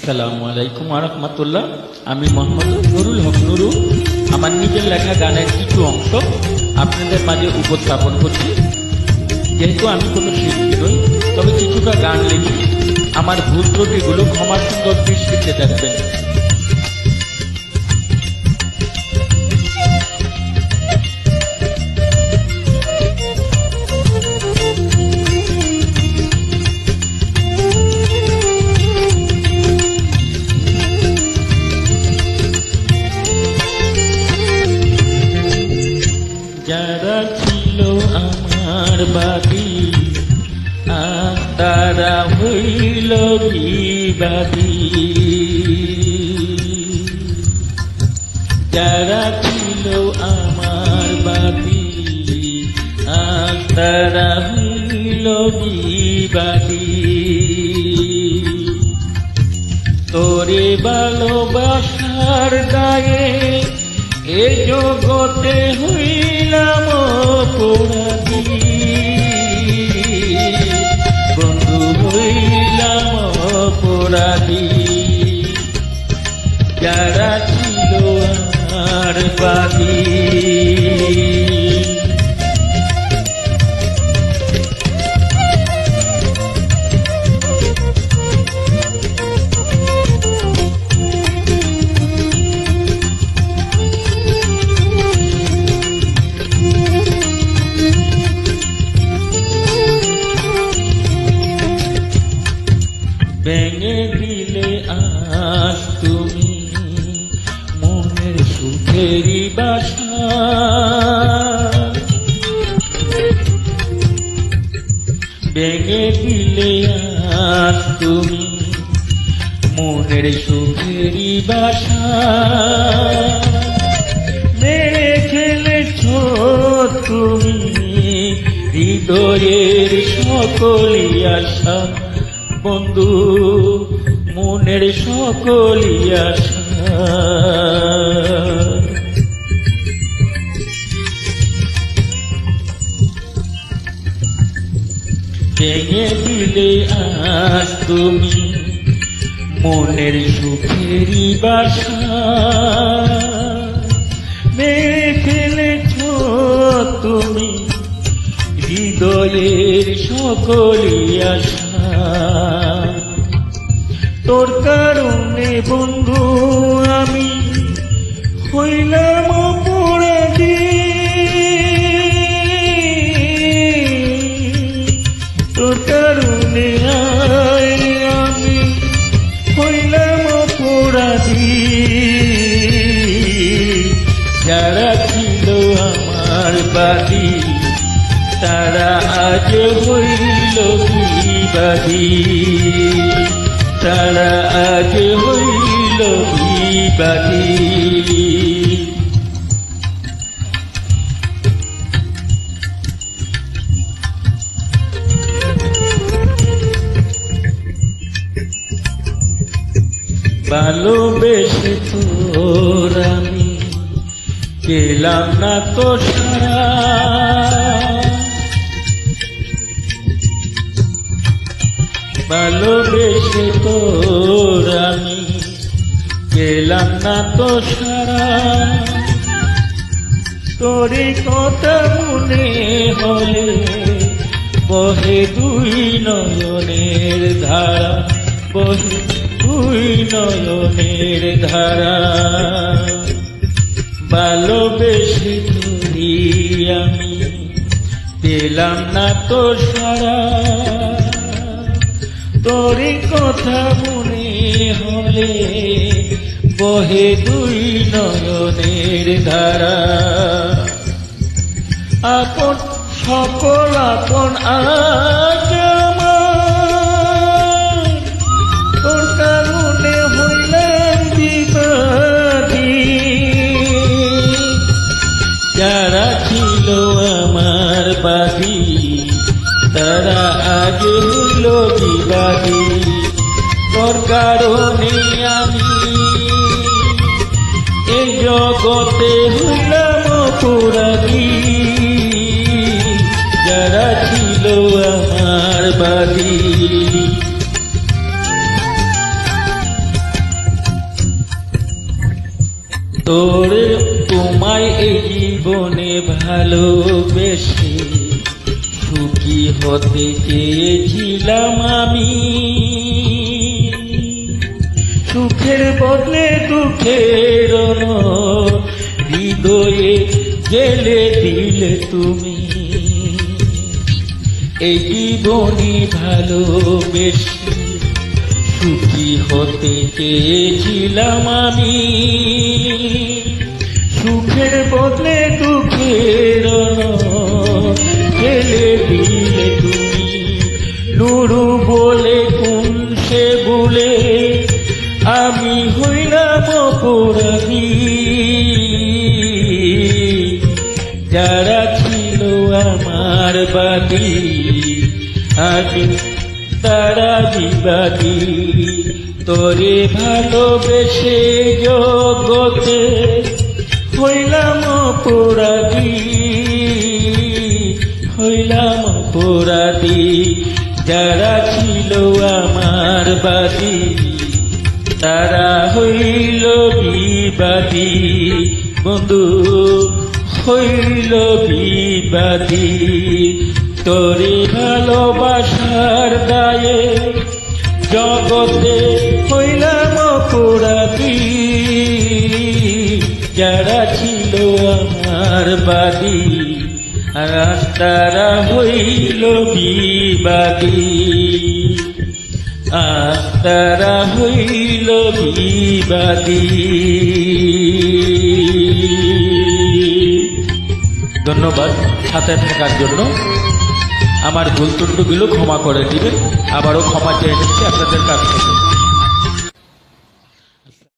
আসসালামু আলাইকুম ওয়া রাহমাতুল্লাহ। আমি মোহাম্মদ নুরুল হক নুরু আমার নিজের লেখা গানের কিছু অংশ আপনাদের মাঝে উপস্থাপন করছি। যেহেতু আমি কোনো শিল্পী নই, তবে কিছুটা গান লিখি। আমার ভুল ত্রুটিগুলো ক্ষমা সুন্দর দৃষ্টিতে দেখবেন। যারা ছিল আমার বাদী তারা হইল বিবাদী, যারা ছিল আমার বাদী তারা হইল বিবাদী। তোরে ভালোবাসার গায়ে এ জগতে হইলাম অপরাধী, বন্ধু হইলাম অপরাধী। যারা ছিল আমার বাদী ভেঙে দিলে আজ তুমি মনের সুখেরই বাসা, ভেঙে দিলে আজ তুমি মনের সুখেরই বাসা। মেরে খেলেছ তুমি হৃদয়ের সকলই আশা, বন্ধু মনের সকলই আশা। ভেঙে দিলে আজ তুমি মনের সুখেরই বাসা, মেরে ফেলেছ তুমি হৃদয়ের সকলই আশা। তোর কারণে বন্ধু আমি হইলাম অপরাধী, তোর কারণে আমি হইলাম অপরাধী। যারা ছিল আমার বাদী তারা আজ হইল বিবাদী, তারা আজ হইল বিবাদী। ভালোবেসে তোর আমি গেলাম না তো সারা, ভালোবেসে তোর আমি গেলাম না তো সারা। তোরই কথা মনে হলে বহে দুই নয়নের ধারা, বহে দুই নয়নের ধারা। ভালোবেসে তোরি আমি পেলাম না তো সারা, তোরই কথা মনে হলে বহে দুই নয়নের ধারা। আপন সকল আপন আজ আমার, তোর কারণে হইলাম বিবাদী। যারা ছিল আমার বাদী তারা আজ হইল বিবাদী, তোর কারণে আমি এই জগতে হইলাম অপরাধী। যারা ছিল আমার বাদী তোমায় এই জীবনে ভালোবেসে সুখী হতে চেয়েছিলাম আমি, সুখের বদলে দুঃখের হৃদয়ে জেলে দিলে তুমি। এই জীবনে ভালোবেসে সুখী হতে চেয়েছিলাম আমি, সুখের বদলে দুঃখের জেলে দিলে তুমি। নুরু বলে কোন সে বলে আমি হইলাম অপরাধী, যারা ছিল আমার বাদী আজ তারা বিবাদী। তোরে ভালোবেসে জগতে হইলাম অপরাধী, হইলাম অপরাধী, যারা ছিল আমার বাদী তারা হইল বিবাদী। বন্ধু হইল বিবাদী, তোরে ভালোবাসার দায়ে জগতে হইলাম অপরাধী, যারা ছিল আমার বাদী আজ তারা হইল বিবাদী, আজ তারা হইল বিবাদী। ধন্যবাদ সাথে থাকার জন্য। আমার ভুল ত্রুটিগুলো ক্ষমা করে দিবেন, আবারও ক্ষমা চেয়ে নিচ্ছি আপনাদের কাছ থেকে।